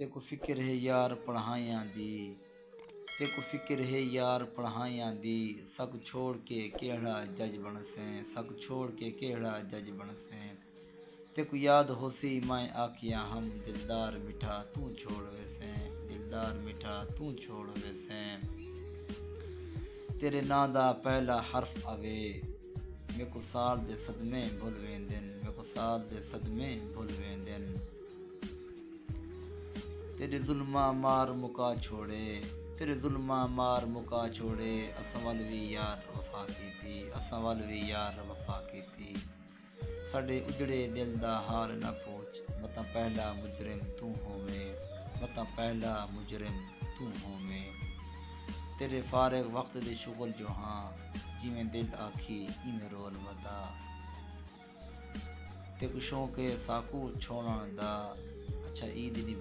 तेको फिक्र है यार पढ़ाइयां दी, तेको फिक्र है यार पढ़ाइयां दी। सक छोड़ के केड़ा जज बनसें, सक छोड़ के केड़ा जज बनसें। तेको याद होसी मैं आखियां हम, दिलदार मिठा तू छोड़ वैसें, दिलदार मिठा तू छोड़ वैसें। तेरे नां दा पहला हर्फ आवे, मेको साल दे सदमे भुल वेंदन, मेको साल दे सदमे भुल वेंदन। तेरे जुल्मा मार मुका छोड़े, तेरे जुल्मा मार मुका छोड़े। असां वल वी यार वफा कीती, असां वल वी यार वफा कीती। साडे उजड़े दिल दा हाल ना पूछ, मता पहला मुजरिम तू होवें, मता पहला मुजरिम तू होवें। तेरे फारिग वक्त दे शुगल जो हाँ, जिवें दिल आखी इवें रोल वदा। तेको शौक है साकू छोड़न दा, अच्छा ईद दी